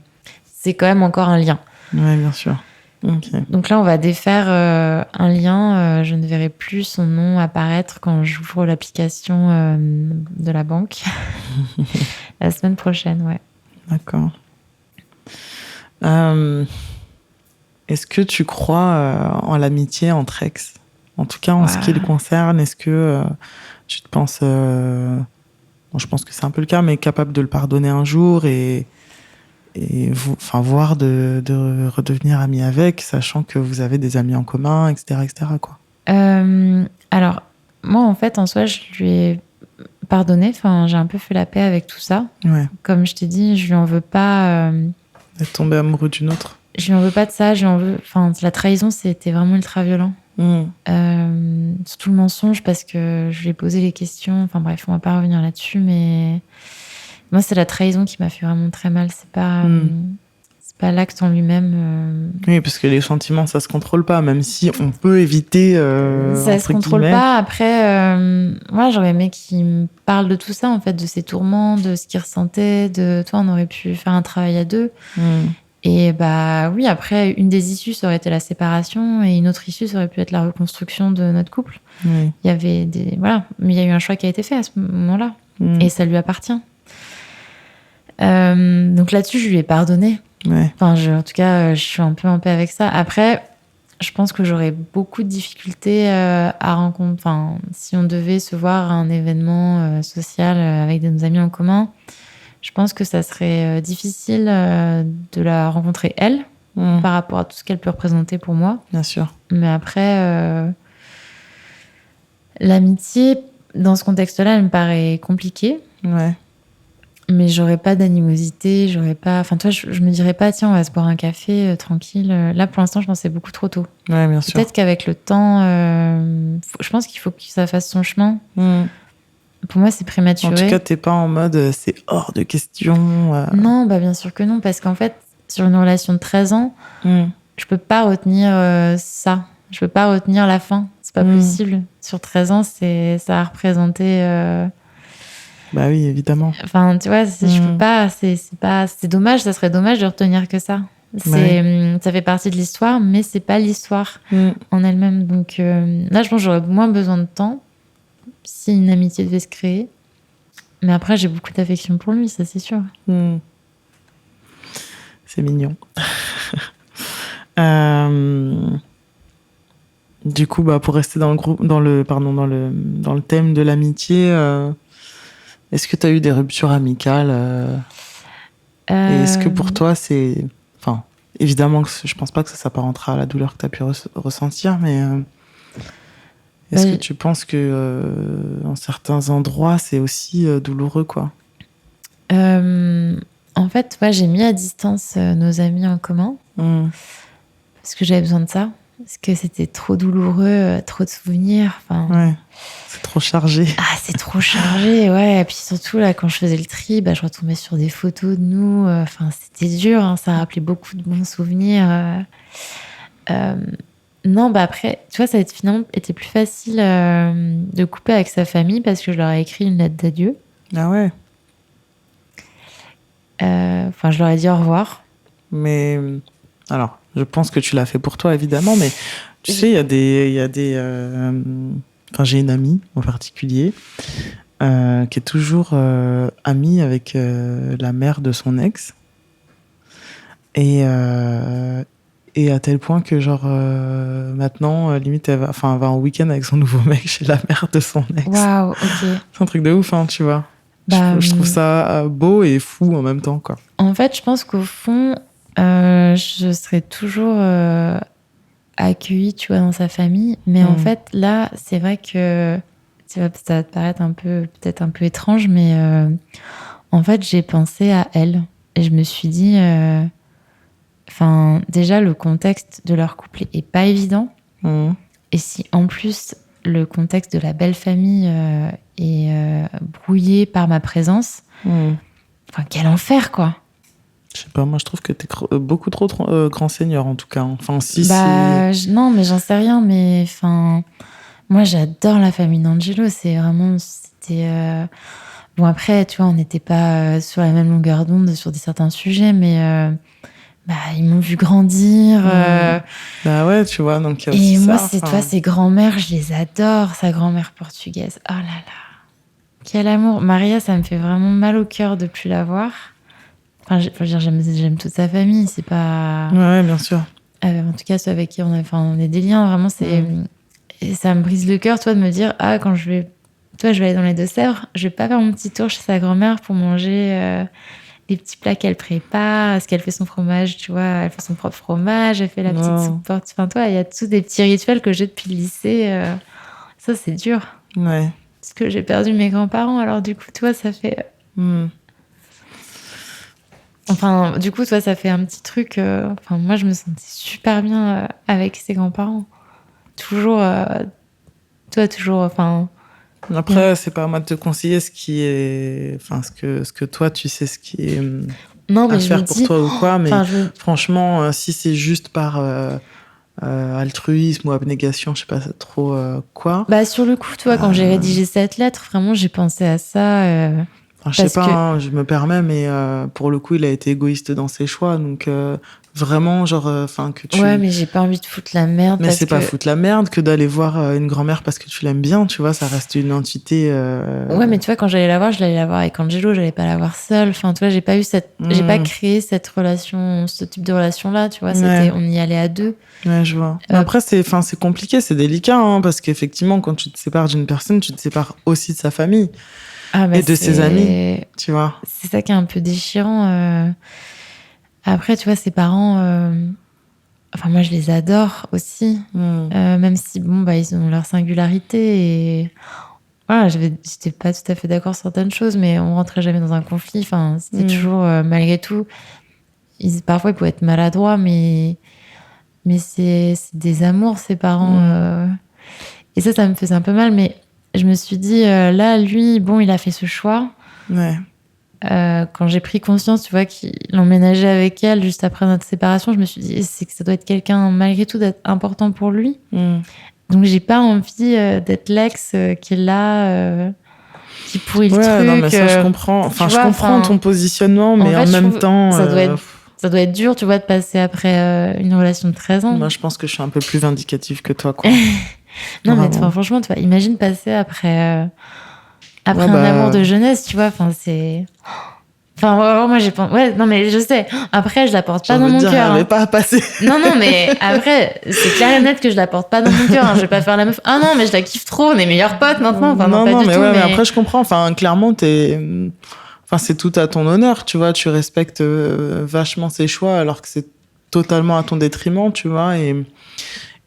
c'est quand même encore un lien. Ouais, bien sûr. Okay. Donc là, on va défaire un lien. Je ne verrai plus son nom apparaître quand j'ouvre l'application de la banque. La semaine prochaine, ouais. D'accord. Est-ce que tu crois en l'amitié entre ex? En tout cas, en ce qui le concerne, est-ce que tu te penses... Bon, je pense que c'est un peu le cas, mais capable de le pardonner un jour et voire de redevenir ami avec, sachant que vous avez des amis en commun, etc. quoi. Alors, moi, en fait, en soi, je lui ai pardonné. Enfin, j'ai un peu fait la paix avec tout ça. Ouais. Comme je t'ai dit, je lui en veux pas... D'être tombé amoureux d'une autre. Je lui en veux pas de ça. Enfin, la trahison, c'était vraiment ultra violent. Surtout le mensonge, parce que je lui ai posé les questions. Enfin bref, on va pas revenir là-dessus, mais... Moi, c'est la trahison qui m'a fait vraiment très mal. C'est pas l'acte en lui-même. Oui, parce que les sentiments, ça se contrôle pas, même si on peut éviter. Ça se contrôle pas. Après, moi, j'aurais aimé qu'il me parle de tout ça, en fait, de ses tourments, de ce qu'il ressentait. Toi, on aurait pu faire un travail à deux. Et bah oui, après, une des issues, ça aurait été la séparation, et une autre issue, ça aurait pu être la reconstruction de notre couple. Il y avait mais il y a eu un choix qui a été fait à ce moment-là, et ça lui appartient. Donc là-dessus, je lui ai pardonné. Ouais. Enfin, en tout cas, je suis un peu en paix avec ça. Après, je pense que j'aurais beaucoup de difficultés à rencontrer. Enfin, si on devait se voir à un événement social avec nos amis en commun, je pense que ça serait difficile de la rencontrer elle par rapport à tout ce qu'elle peut représenter pour moi. Bien sûr. Mais après, l'amitié, dans ce contexte-là, elle me paraît compliquée. Ouais. Mais j'aurais pas d'animosité, j'aurais pas... Enfin, toi, je me dirais pas, tiens, on va se boire un café tranquille. Là, pour l'instant, je pense que c'est beaucoup trop tôt. Ouais, bien sûr. Peut-être qu'avec le temps, je pense qu'il faut que ça fasse son chemin. Pour moi, c'est prématuré. En tout cas, t'es pas en mode c'est hors de question. Non, bah bien sûr que non, parce qu'en fait, sur une relation de 13 ans, je peux pas retenir ça. Je peux pas retenir la fin. C'est pas possible. Sur 13 ans, ça a représenté... Bah oui, évidemment. Enfin, tu vois, je peux pas. C'est dommage. Ça serait dommage de retenir que ça. Ça fait partie de l'histoire, mais c'est pas l'histoire en elle-même. Donc là, je pense que j'aurais moins besoin de temps si une amitié devait se créer. Mais après, j'ai beaucoup d'affection pour lui, ça c'est sûr. C'est mignon. Du coup, bah, pour rester dans le thème de l'amitié. Est-ce que tu as eu des ruptures amicales Et est-ce que pour toi, c'est... Enfin, évidemment, je pense pas que ça s'apparentera à la douleur que tu as pu ressentir, mais est-ce que tu penses que en certains endroits, c'est aussi douloureux, quoi? En fait, j'ai mis à distance nos amis en commun parce que j'avais besoin de ça. Parce que c'était trop douloureux, trop de souvenirs. Ouais, c'est trop chargé. Ah, c'est trop chargé, ouais. Et puis surtout, là, quand je faisais le tri, je retombais sur des photos de nous. C'était dur, hein, ça rappelait beaucoup de bons souvenirs. Non, après, tu vois, ça a finalement été plus facile de couper avec sa famille parce que je leur ai écrit une lettre d'adieu. Ah ouais. Enfin, je leur ai dit au revoir. Mais alors, je pense que tu l'as fait pour toi, évidemment, mais tu sais, il y a des enfin, j'ai une amie en particulier qui est toujours amie avec la mère de son ex. Et à tel point que, genre, maintenant, limite, elle va en week-end avec son nouveau mec chez la mère de son ex. Waouh, ok. C'est un truc de ouf, hein, tu vois. Bah, Je trouve ça beau et fou en même temps, quoi. En fait, je pense qu'au fond, je serais toujours accueillie, tu vois, dans sa famille. Mais en fait, là, c'est vrai que ça va te paraître peut-être un peu étrange, mais en fait, j'ai pensé à elle. Et je me suis dit... Enfin, déjà, le contexte de leur couple est pas évident. Et si, en plus, le contexte de la belle famille est brouillé par ma présence, enfin, quel enfer, quoi. Je sais pas, moi, je trouve que t'es beaucoup trop grand seigneur, en tout cas. Enfin, si, non, mais j'en sais rien, mais enfin... Moi, j'adore la famille d'Angelo. C'était... Bon, après, tu vois, on n'était pas sur la même longueur d'onde sur certains sujets, mais... ils m'ont vu grandir. Bah ouais, tu vois, donc il y a et aussi moi, ça. toi, ses grands-mères, je les adore. Sa grand-mère portugaise. Oh là là. Quel amour. Maria, ça me fait vraiment mal au cœur de plus la voir. Enfin, j'aime toute sa famille. C'est pas... Ouais, bien sûr. En tout cas, ceux avec qui on est des liens. Vraiment, c'est... Et ça me brise le cœur, toi, de me dire, quand je vais aller dans les Deux-Sèvres, je vais pas faire mon petit tour chez sa grand-mère pour manger... les petits plats qu'elle prépare, est-ce qu'elle fait son fromage, tu vois, elle fait son propre fromage, elle fait la petite soupe porte. Enfin, toi, il y a tous des petits rituels que j'ai depuis le lycée. Ça, c'est dur. Ouais. Parce que j'ai perdu mes grands-parents, alors du coup, toi, ça fait... Enfin, du coup, toi, ça fait un petit truc... Enfin, moi, je me sentais super bien avec ses grands-parents. Toujours... toujours... Enfin... Après, c'est pas à moi de te conseiller ce qui est... Enfin, ce que toi, tu sais ce qui est non, mais à faire pour toi ou quoi. Mais franchement, si c'est juste par altruisme ou abnégation, je sais pas trop quoi. Bah, sur le coup, toi, quand j'ai rédigé cette lettre, vraiment, j'ai pensé à ça... Enfin, je sais pas, hein, je me permets, mais pour le coup, il a été égoïste dans ses choix. Donc, vraiment, genre, que tu... Ouais, mais j'ai pas envie de foutre la merde. Mais c'est pas foutre la merde que d'aller voir une grand-mère parce que tu l'aimes bien, tu vois, ça reste une entité... Ouais, mais tu vois, quand j'allais la voir, je l'allais la voir avec Angelo, j'allais pas la voir seule. Enfin, tu vois, j'ai pas créé cette relation, ce type de relation-là, tu vois, on y allait à deux. Ouais, je vois. Mais après, c'est compliqué, c'est délicat, hein, parce qu'effectivement, quand tu te sépares d'une personne, tu te sépares aussi de sa famille. Et de ses amis, tu vois. C'est ça qui est un peu déchirant. Après, tu vois, ses parents... Enfin, moi, je les adore aussi. Même si, ils ont leur singularité. Et voilà, j'étais pas tout à fait d'accord sur certaines choses, mais on rentrait jamais dans un conflit. Enfin, c'était toujours, malgré tout... Parfois, ils pouvaient être maladroits, mais c'est des amours, ses parents. Et ça me faisait un peu mal, mais... Je me suis dit, là, lui, il a fait ce choix. Ouais. Quand j'ai pris conscience, tu vois, qu'il emménageait avec elle juste après notre séparation, je me suis dit, c'est que ça doit être quelqu'un, malgré tout, d'être important pour lui. Donc, j'ai pas envie d'être l'ex qui est là, qui pourrit le truc. Non, mais ça, je comprends. Enfin, je comprends ton positionnement, mais en même temps... Ça doit être dur, tu vois, de passer après une relation de 13 ans. Moi, je pense que je suis un peu plus vindicative que toi, quoi. Non, mais franchement, tu vois, imagine passer après un amour de jeunesse, tu vois. Enfin, c'est... Enfin, moi, j'ai pensé... Ouais, non, mais je sais. Après, je la porte pas dans mon cœur. Elle pas à passer. Non, mais après, c'est clair et net que je la porte pas dans mon cœur. Je vais pas faire la meuf. Ah non, mais je la kiffe trop. On est meilleurs potes maintenant. Enfin, non, pas du tout. Mais après, je comprends. Enfin, clairement, c'est tout à ton honneur, tu vois. Tu respectes vachement ses choix alors que c'est totalement à ton détriment, tu vois.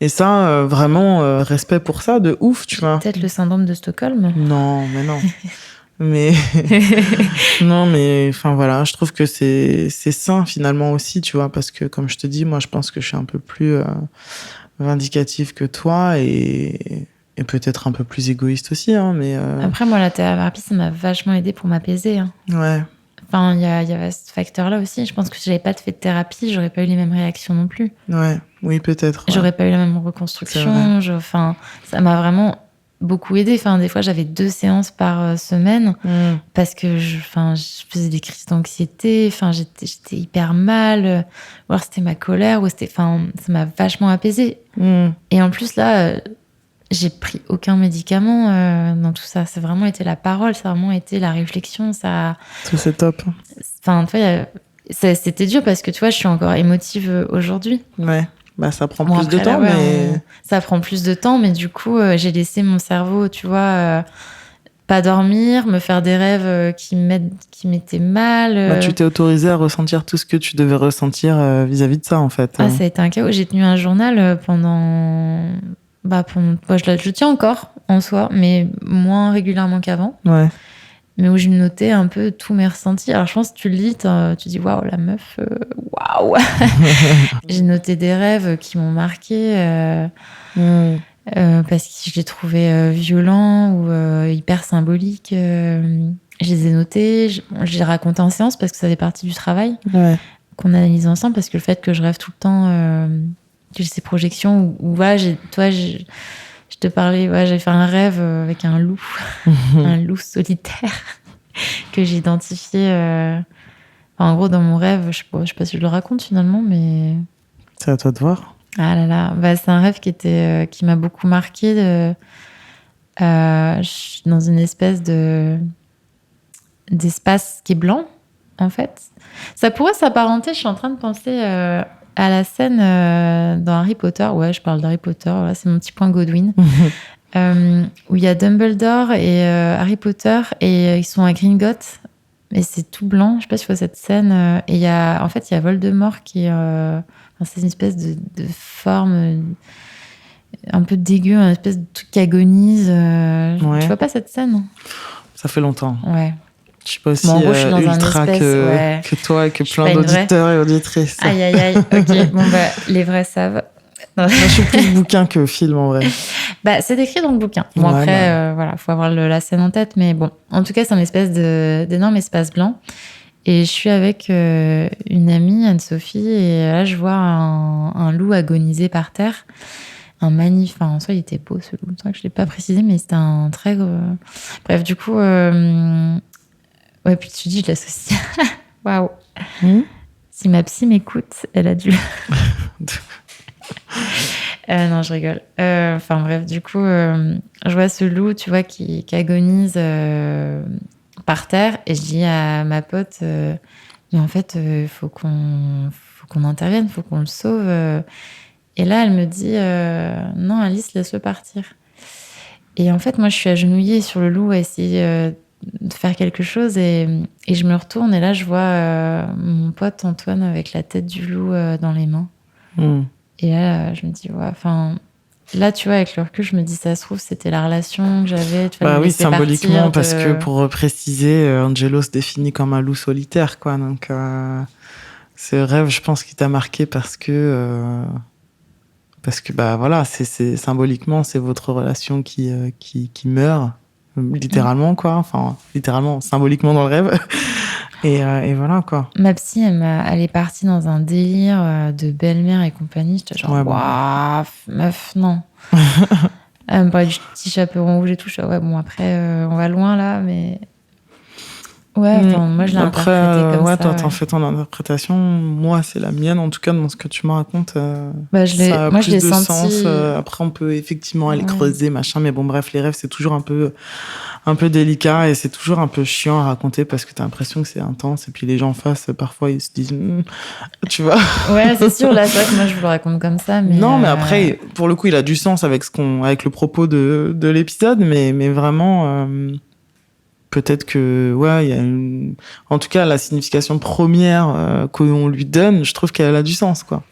Et ça, vraiment, respect pour ça, de ouf, tu vois. Peut-être le syndrome de Stockholm. Non, mais non. Mais non, mais enfin voilà, je trouve que c'est sain finalement aussi, tu vois, parce que comme je te dis, moi je pense que je suis un peu plus vindicative que toi et peut-être un peu plus égoïste aussi, hein, mais après moi la thérapie ça m'a vachement aidé pour m'apaiser. Hein. Ouais. Enfin il y avait ce facteur-là aussi. Je pense que si j'avais pas fait de thérapie, j'aurais pas eu les mêmes réactions non plus. Ouais, oui peut-être. Ouais. J'aurais pas eu la même reconstruction. Enfin ça m'a vraiment beaucoup aidé. Enfin, des fois, j'avais 2 séances par semaine parce que je faisais des crises d'anxiété. Enfin, j'étais hyper mal. Ou alors, c'était ma colère. Ça m'a vachement apaisée. Et en plus, là, j'ai pris aucun médicament dans tout ça. Ça a vraiment été la parole. Ça a vraiment été la réflexion. Ça, c'est top. Enfin, tu vois, c'était dur parce que, tu vois, je suis encore émotive aujourd'hui. Ouais. Bah, ça prend plus de temps, mais... Ça prend plus de temps, mais du coup, j'ai laissé mon cerveau, tu vois, pas dormir, me faire des rêves qui m'étaient mal. Bah, tu t'es autorisée à ressentir tout ce que tu devais ressentir vis-à-vis de ça, en fait. Ah, ça a été un chaos. J'ai tenu un journal pendant... je le tiens encore, en soi, mais moins régulièrement qu'avant. Ouais. Mais où je notais un peu tous mes ressentis. Alors, je pense que tu le lis, tu dis, waouh, la meuf, waouh. J'ai noté des rêves qui m'ont marqué parce que je les trouvais violents ou hyper symboliques. Je les ai notés, je les racontais en séance parce que ça fait partie du travail qu'on analyse ensemble. Parce que le fait que je rêve tout le temps, que j'ai ces projections où je te parlais, j'avais fait un rêve avec un loup, un loup solitaire que j'ai identifié. En gros, dans mon rêve, je sais pas si je le raconte finalement, mais... C'est à toi de voir. Ah là là, c'est un rêve qui m'a beaucoup marqué. Je suis dans une espèce d'espace qui est blanc, en fait. Ça pourrait s'apparenter, je suis en train de penser... à la scène dans Harry Potter, je parle d'Harry Potter, voilà, c'est mon petit point Godwin, où il y a Dumbledore et Harry Potter et ils sont à Gringotts et c'est tout blanc. Je sais pas si tu vois cette scène. Et il y a Voldemort qui est, c'est une espèce de forme un peu dégueu, une espèce de truc qui agonise. Tu vois pas cette scène? Ça fait longtemps. Ouais. Je suis pas aussi ultra que toi et que plein d'auditeurs et auditrices. Aïe, aïe, aïe. Ok, bon, les vrais savent. Moi, je suis plus bouquin que film, en vrai. C'est décrit dans le bouquin. Bon, après, faut avoir la scène en tête. Mais bon, en tout cas, c'est une espèce d'énorme espace blanc. Et je suis avec une amie, Anne-Sophie, et là, je vois un loup agoniser par terre. Un magnifique... en soi, il était beau, ce loup. C'est vrai que je l'ai pas précisé, mais c'était un très... Bref, du coup... Ouais, puis tu dis, je l'associe. Waouh. Si ma psy m'écoute, elle a dû... non, je rigole. Bref, du coup, je vois ce loup, tu vois, qui agonise par terre. Et je dis à ma pote, mais en fait, faut qu'on intervienne, faut qu'on le sauve. Et là, elle me dit, non, Alice, laisse-le partir. Et en fait, moi, je suis agenouillée sur le loup à essayer... de faire quelque chose et je me retourne et là je vois mon pote Antoine avec la tête du loup dans les mains et là je me dis là tu vois avec le recul je me dis ça se trouve c'était la relation que j'avais oui symboliquement parce que pour préciser Angelo se définit comme un loup solitaire quoi donc ce rêve je pense qu'il t'a marqué parce que voilà c'est symboliquement c'est votre relation qui meurt littéralement quoi littéralement symboliquement dans le rêve et voilà quoi. Ma psy elle est partie dans un délire de belle-mère et compagnie, j'étais genre waouh meuf non. Elle me parlait du petit chaperon rouge et tout, je bon après on va loin là mais moi je l'ai interprété comme ça. Toi t'en fais ton interprétation, moi c'est la mienne en tout cas dans ce que tu me racontes. Ça a moi, plus de senti... sens. Après on peut effectivement aller creuser machin, mais bon bref les rêves c'est toujours un peu délicat et c'est toujours un peu chiant à raconter parce que t'as l'impression que c'est intense et puis les gens en face parfois ils se disent tu vois. Ouais c'est sûr là c'est vrai que moi je vous le raconte comme ça mais non mais après pour le coup il a du sens avec le propos de l'épisode mais vraiment peut-être que il y a en tout cas la signification première qu'on lui donne je trouve qu'elle a du sens quoi.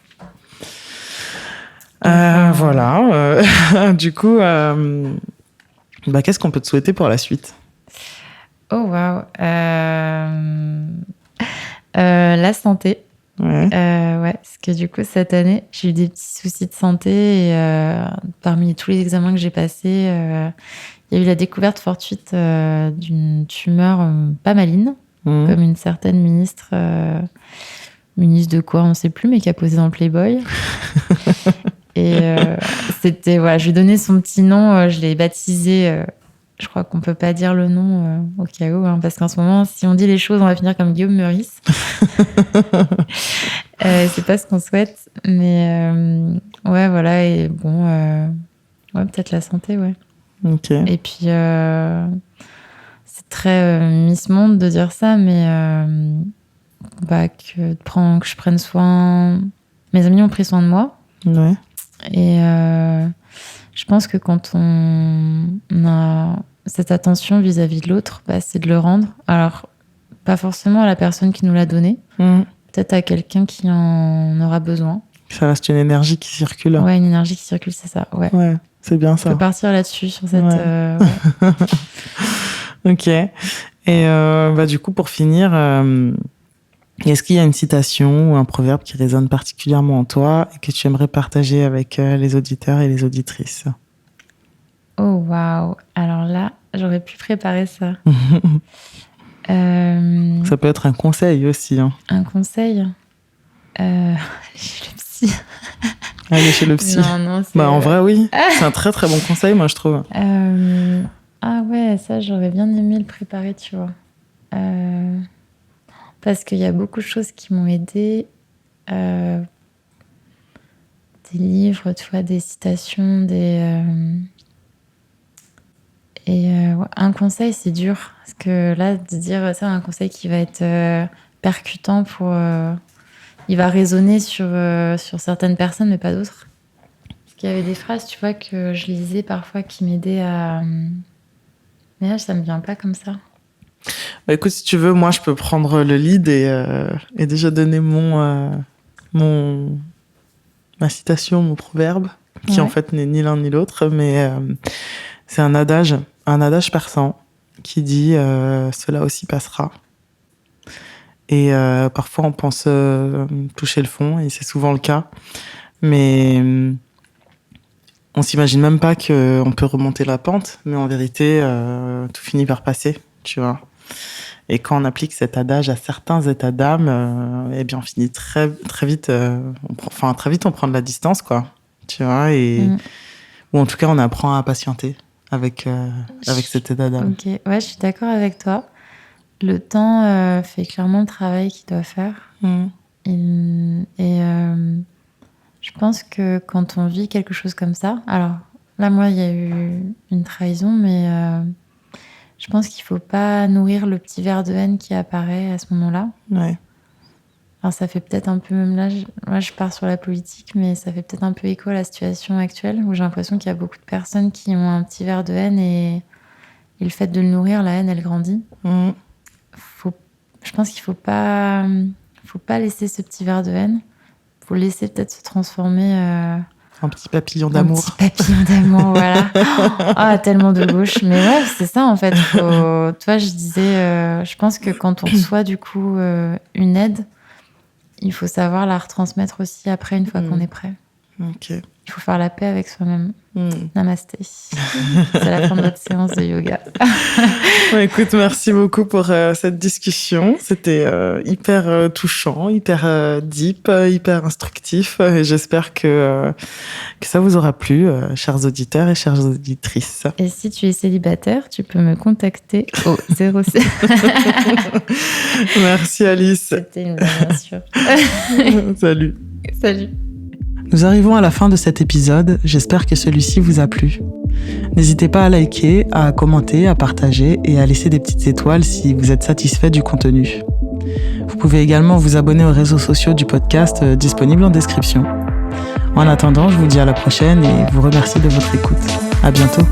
Voilà du coup qu'est-ce qu'on peut te souhaiter pour la suite? Oh waouh la santé. Parce que du coup cette année j'ai eu des petits soucis de santé et parmi tous les examens que j'ai passés il y a eu la découverte fortuite d'une tumeur pas maligne comme une certaine ministre de quoi on ne sait plus mais qui a posé dans le Playboy Et c'était, voilà, je lui ai donné son petit nom, je l'ai baptisé. Je crois qu'on peut pas dire le nom au cas où, parce qu'en ce moment, si on dit les choses, on va finir comme Guillaume Meurice. C'est pas ce qu'on souhaite. Mais ouais, voilà. Et bon, ouais, peut-être la santé, ouais. Ok. Et puis, c'est très Miss Monde de dire ça, mais que je prenne soin. Mes amis ont pris soin de moi. Ouais. Et je pense que quand on a cette attention vis-à-vis de l'autre, c'est de le rendre. Alors, pas forcément à la personne qui nous l'a donné, peut-être à quelqu'un qui en aura besoin. Ça reste une énergie qui circule. Ouais, une énergie qui circule, c'est ça. Ouais, c'est bien ça. On peut partir là-dessus, sur cette... Ouais. Ok. Et du coup, pour finir, est-ce qu'il y a une citation ou un proverbe qui résonne particulièrement en toi et que tu aimerais partager avec les auditeurs et les auditrices ? Oh, waouh. Alors là, j'aurais pu préparer ça. Ça peut être un conseil aussi. Hein. Un conseil chez le psy. Aller chez le psy. Non, c'est... en vrai, oui. C'est un très, très bon conseil, moi, je trouve. Ah ouais, ça, j'aurais bien aimé le préparer, tu vois. Parce qu'il y a beaucoup de choses qui m'ont aidée. Des livres, tu vois, des citations, un conseil, c'est dur. Parce que là, de dire ça, un conseil qui va être percutant il va résonner sur certaines personnes, mais pas d'autres. Parce qu'il y avait des phrases, tu vois, que je lisais parfois qui m'aidaient à... Mais là, ça me vient pas comme ça. Écoute, si tu veux, moi, je peux prendre le lead et déjà donner ma citation, mon proverbe, qui en fait n'est ni l'un ni l'autre, mais c'est un adage persan qui dit cela aussi passera. Et parfois, on pense toucher le fond, et c'est souvent le cas, mais on s'imagine même pas qu'on peut remonter la pente, mais en vérité, tout finit par passer, tu vois. Et quand on applique cet adage à certains états d'âme, on finit très, très vite, très vite on prend de la distance, quoi, tu vois, ou en tout cas, on apprend à patienter avec cet état d'âme. Ok, ouais, je suis d'accord avec toi. Le temps fait clairement le travail qu'il doit faire. Je pense que quand on vit quelque chose comme ça, alors là, moi, il y a eu une trahison, mais je pense qu'il ne faut pas nourrir le petit ver de haine qui apparaît à ce moment-là. Ouais. Alors ça fait peut-être un peu, même là, moi je pars sur la politique, mais ça fait peut-être un peu écho à la situation actuelle où j'ai l'impression qu'il y a beaucoup de personnes qui ont un petit ver de haine et le fait de le nourrir, la haine, elle grandit. Je pense qu'il faut pas laisser ce petit ver de haine. Il faut le laisser peut-être se transformer un petit papillon d'amour. Un petit papillon d'amour, voilà. Tellement de gauche. Mais ouais, c'est ça en fait. Toi, je disais, je pense que quand on reçoit du coup une aide, il faut savoir la retransmettre aussi après, une fois qu'on est prêt. Ok. Il faut faire la paix avec soi-même. Namasté. C'est la fin de notre séance de yoga. Écoute, merci beaucoup pour cette discussion. C'était hyper touchant, hyper deep, hyper instructif. Et j'espère que ça vous aura plu, chers auditeurs et chères auditrices. Et si tu es célibataire, tu peux me contacter au 06. Merci Alice. C'était une blague, bien sûr. Salut. Salut. Nous arrivons à la fin de cet épisode, j'espère que celui-ci vous a plu. N'hésitez pas à liker, à commenter, à partager et à laisser des petites étoiles si vous êtes satisfait du contenu. Vous pouvez également vous abonner aux réseaux sociaux du podcast disponibles en description. En attendant, je vous dis à la prochaine et vous remercie de votre écoute. À bientôt.